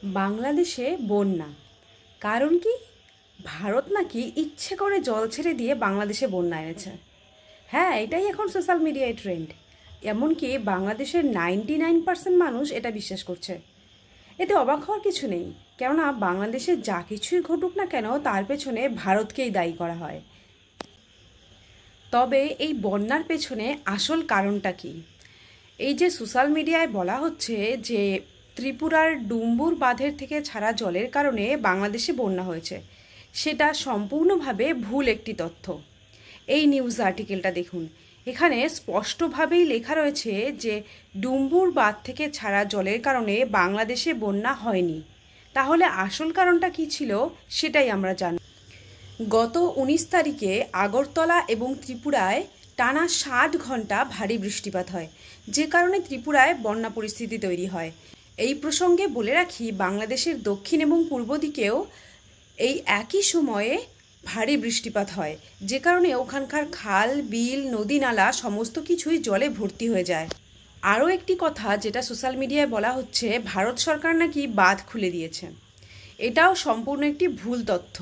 বাংলাদেশে বন্যা। কারণ কি? ভারত নাকি ইচ্ছে করে জল ছেড়ে দিয়ে বাংলাদেশে বন্যা এনেছে। হ্যাঁ, এটাই এখন সোশ্যাল মিডিয়ায় ট্রেন্ড। এমনকি বাংলাদেশের 99% মানুষ এটা বিশ্বাস করছে। এতে অবাক হওয়ার কিছু নেই, কেননা বাংলাদেশে যা কিছুই ঘটুক না কেন তার পেছনে ভারতকেই দায়ী করা হয়। তবে এই বন্যার পেছনে আসল কারণটা কি? এই যে সোশ্যাল মিডিয়ায় বলা হচ্ছে যে ত্রিপুরার ডুম্বুর বাঁধের থেকে ছাড়া জলের কারণে বাংলাদেশে বন্যা হয়েছে, সেটা সম্পূর্ণভাবে ভুল একটি তথ্য। এই নিউজ আর্টিকেলটা দেখুন, এখানে স্পষ্টভাবেই লেখা রয়েছে যে ডুম্বুর বাঁধ থেকে ছাড়া জলের কারণে বাংলাদেশে বন্যা হয়নি। তাহলে আসল কারণটা কী ছিল সেটাই আমরা জানি। গত 19 তারিখে আগরতলা এবং ত্রিপুরায় টানা 60 ঘন্টা ভারী বৃষ্টিপাত হয়, যে কারণে ত্রিপুরায় বন্যা পরিস্থিতি তৈরি হয়। এই প্রসঙ্গে বলে রাখি, বাংলাদেশের দক্ষিণ এবং পূর্ব দিকেও এই একই সময়ে ভারী বৃষ্টিপাত হয়, যে কারণে ওখানকার খাল, বিল, নদী, নালা সমস্ত কিছুই জলে ভর্তি হয়ে যায়। আরও একটি কথা যেটা সোশ্যাল মিডিয়ায় বলা হচ্ছে, ভারত সরকার নাকি বাঁধ খুলে দিয়েছে। এটাও সম্পূর্ণ একটি ভুল তথ্য।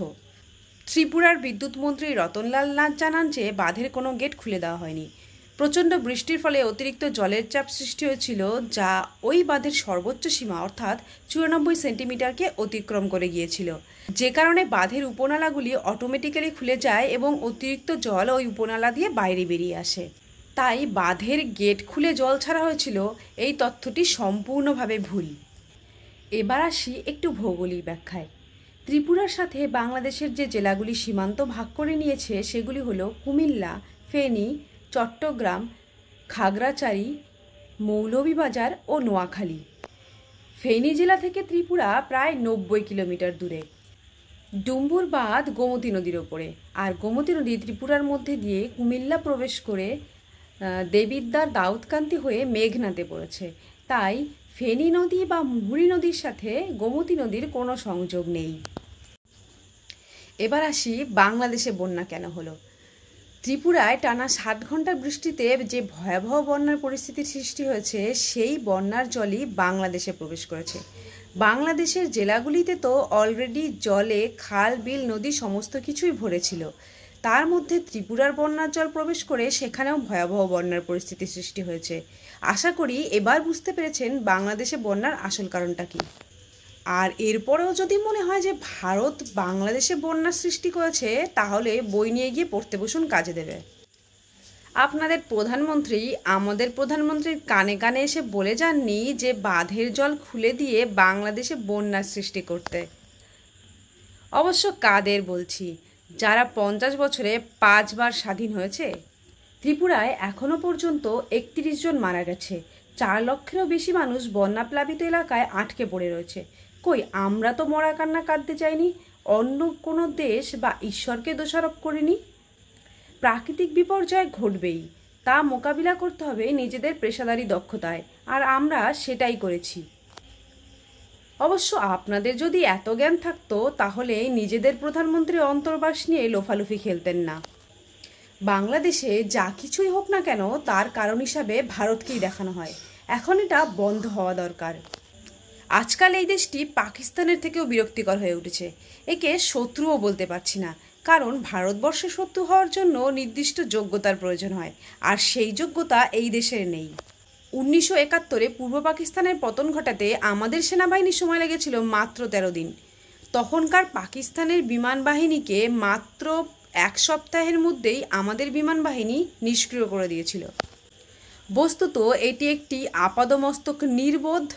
ত্রিপুরার বিদ্যুৎ মন্ত্রী রতনলাল নাথ জানান যে বাঁধের কোনো গেট খুলে দেওয়া হয়নি। প্রচণ্ড বৃষ্টির ফলে অতিরিক্ত জলের চাপ সৃষ্টি হয়েছিল, যা ওই বাঁধের সর্বোচ্চ সীমা অর্থাৎ 94 সেন্টিমিটারকে অতিক্রম করে গিয়েছিল, যে কারণে বাঁধের উপনালাগুলি অটোমেটিক্যালি খুলে যায় এবং অতিরিক্ত জল ওই উপনালা দিয়ে বাইরে বেরিয়ে আসে। তাই বাঁধের গেট খুলে জল ছাড়া হয়েছিল, এই তথ্যটি সম্পূর্ণভাবে ভুল। এবার আসি একটু ভৌগোলিক ব্যাখ্যায়। ত্রিপুরার সাথে বাংলাদেশের যে জেলাগুলি সীমান্ত ভাগ করে নিয়েছে সেগুলি হলো কুমিল্লা, ফেনী, চট্টগ্রাম, খাগড়াছড়ি, মৌলভীবাজার ও নোয়াখালী। ফেনী জেলা থেকে ত্রিপুরা প্রায় 90 কিলোমিটার দূরে। ডুম্বুর বাঁধ গোমতী নদীর ওপরে, আর গোমতী নদী ত্রিপুরার মধ্যে দিয়ে কুমিল্লা প্রবেশ করে দেবিদ্বার, দাউদকান্দি হয়ে মেঘনাতে পড়েছে। তাই ফেনী নদী বা মুহুরী নদীর সাথে গোমতী নদীর কোনো সংযোগ নেই। এবার আসি বাংলাদেশে বন্যা কেন হলো। ত্রিপুরায় টানা 60 ঘন্টা বৃষ্টিতে যে ভয়াবহ বন্যার পরিস্থিতির সৃষ্টি হয়েছে, সেই বন্যার জলই বাংলাদেশে প্রবেশ করেছে। বাংলাদেশের জেলাগুলিতে তো অলরেডি জলে খাল, বিল, নদী সমস্ত কিছুই ভরেছিল। তার মধ্যে ত্রিপুরার বন্যার জল প্রবেশ করে সেখানেও ভয়াবহ বন্যার পরিস্থিতি সৃষ্টি হয়েছে। আশা করি এবার বুঝতে পেরেছেন বাংলাদেশে বন্যার আসল কারণটা কী। আর এরপরেও যদি মনে হয় যে ভারত বাংলাদেশে বন্যার সৃষ্টি করেছে, তাহলে বই নিয়ে গিয়ে পড়তে বসুন, কাজে দেবে। আপনাদের প্রধানমন্ত্রী আমাদের প্রধানমন্ত্রীর কানে কানে এসে বলে যাননি যে বাঁধের জল খুলে দিয়ে বাংলাদেশে বন্যার সৃষ্টি করতে? অবশ্য কাদের বলছি? যারা 50 বছরে 5 বার স্বাধীন হয়েছে। ত্রিপুরায় এখনও পর্যন্ত 31 জন মারা গেছে। 4 লক্ষেরও বেশি মানুষ বন্যাপ্লাবিত এলাকায় আটকে পড়ে রয়েছে। কই, আমরা তো মরা কান্না কাঁদতে চাইনি, অন্য কোনো দেশ বা ঈশ্বরকে দোষারোপ করিনি। প্রাকৃতিক বিপর্যয় ঘটবেই, তা মোকাবিলা করতে হবে নিজেদের পেশাদারি দক্ষতায়, আর আমরা সেটাই করেছি। অবশ্য আপনাদের যদি এত জ্ঞান থাকতো, তাহলে নিজেদের প্রধানমন্ত্রীর অন্তর্বাস নিয়ে লোফালুফি খেলতেন না। বাংলাদেশে যা কিছুই হোক না কেন তার কারণ হিসাবে ভারতকেই দেখানো হয়। এখন এটা বন্ধ হওয়া দরকার। আজকাল এই দেশটি পাকিস্তানের থেকেও বিরক্তিকর হয়ে উঠেছে। একে শত্রুও বলতে পারছি না, কারণ ভারতবর্ষের শত্রু হওয়ার জন্য নির্দিষ্ট যোগ্যতার প্রয়োজন হয়, আর সেই যোগ্যতা এই দেশের নেই। 1971-এ পূর্ব পাকিস্তানের পতন ঘটাতে আমাদের সেনাবাহিনীর সময় লেগেছিল মাত্র 13 দিন। তখনকার পাকিস্তানের বিমান বাহিনীকে মাত্র 1 সপ্তাহের মধ্যেই আমাদের বিমান বাহিনী নিষ্ক্রিয় করে দিয়েছিল। বস্তুত এটি একটি আপাদমস্তক নির্বোধ,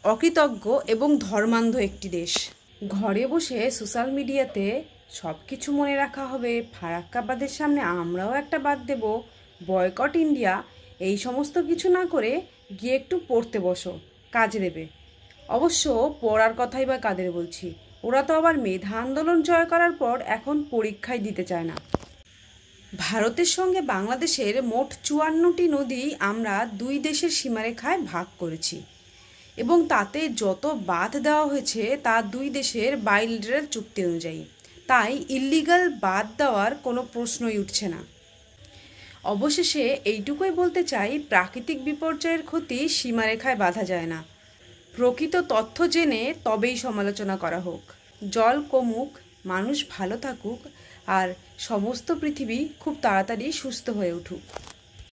অকৃতজ্ঞ এবং ধর্মান্ধ একটি দেশ। ঘরে বসে সোশ্যাল মিডিয়াতে সব কিছু মনে রাখা হবে, ফারাক্কা বাঁধের সামনে আমরাও একটা বাঁধ দেব, বয়কট ইন্ডিয়া, এই সমস্ত কিছু না করে গিয়ে একটু পড়তে বসো, কাজে দেবে। অবশ্য পড়ার কথাই বা কাদের বলছি, ওরা তো আবার মেধা আন্দোলন জয় করার পর এখন পরীক্ষায় দিতে চায় না। ভারতের সঙ্গে বাংলাদেশের মোট 54টি নদী আমরা দুই দেশের সীমারেখায় ভাগ করেছি, এবং তাতে যত বাঁধ দেওয়া হয়েছে তা দুই দেশের বাইলেটারাল চুক্তি অনুযায়ী। তাই ইল্লিগাল বাঁধ দেওয়ার কোনো প্রশ্নই উঠছে না। অবশেষে এইটুকুই বলতে চাই, প্রাকৃতিক বিপর্যয়ের ক্ষতি সীমারেখায় বাঁধা যায় না। প্রকৃত তথ্য জেনে তবেই সমালোচনা করা হোক। জল কমুক, মানুষ ভালো থাকুক, আর সমস্ত পৃথিবী খুব তাড়াতাড়ি সুস্থ হয়ে উঠুক।